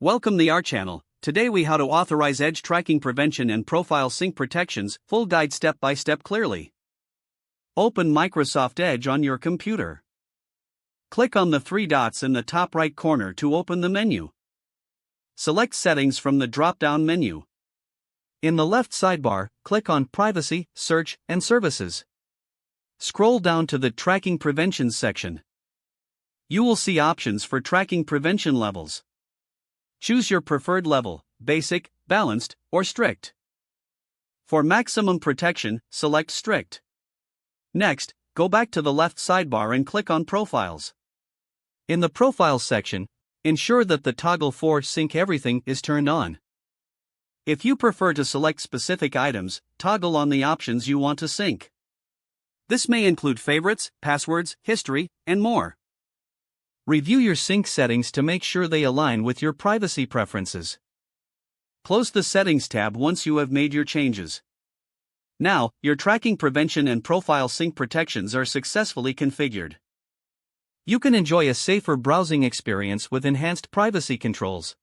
Welcome to our channel. Today we how to authorize edge tracking prevention and profile sync protections, full guide step by step clearly. Open Microsoft Edge on your computer. Click on the three dots in the top right corner to open the menu. Select Settings from the drop-down menu. In the left sidebar, click on Privacy, Search, and Services. Scroll down to the Tracking Prevention section. You will see options for tracking prevention levels. Choose your preferred level, basic, balanced, or strict. For maximum protection, select strict. Next, go back to the left sidebar and click on Profiles. In the Profiles section, ensure that the toggle for Sync Everything is turned on. If you prefer to select specific items, toggle on the options you want to sync. This may include favorites, passwords, history, and more. Review your sync settings to make sure they align with your privacy preferences. Close the Settings tab once you have made your changes. Now, your tracking prevention and profile sync protections are successfully configured. You can enjoy a safer browsing experience with enhanced privacy controls.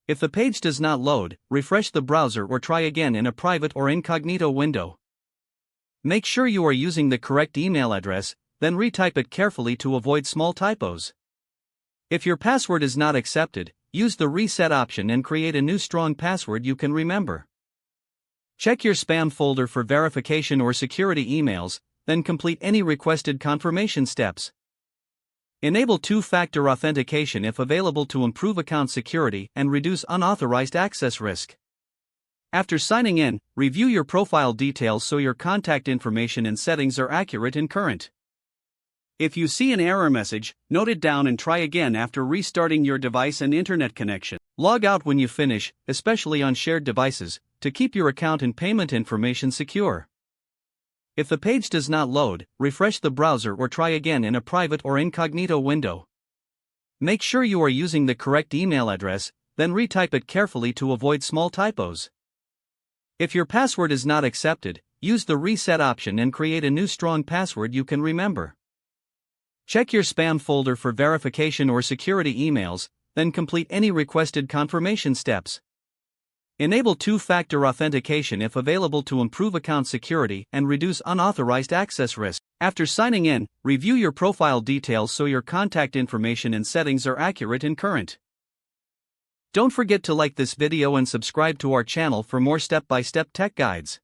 If the page does not load, refresh the browser or try again in a private or incognito window. Make sure you are using the correct email address, then retype it carefully to avoid small typos. If your password is not accepted, use the reset option and create a new strong password you can remember. Check your spam folder for verification or security emails, then complete any requested confirmation steps. Enable two-factor authentication if available to improve account security and reduce unauthorized access risk. After signing in, review your profile details so your contact information and settings are accurate and current. If you see an error message, note it down and try again after restarting your device and internet connection. Log out when you finish, especially on shared devices, to keep your account and payment information secure. If the page does not load, refresh the browser or try again in a private or incognito window. Make sure you are using the correct email address, then retype it carefully to avoid small typos. If your password is not accepted, use the reset option and create a new strong password you can remember. Check your spam folder for verification or security emails, then complete any requested confirmation steps. Enable two-factor authentication if available to improve account security and reduce unauthorized access risk. After signing in, review your profile details so your contact information and settings are accurate and current. Don't forget to like this video and subscribe to our channel for more step-by-step tech guides.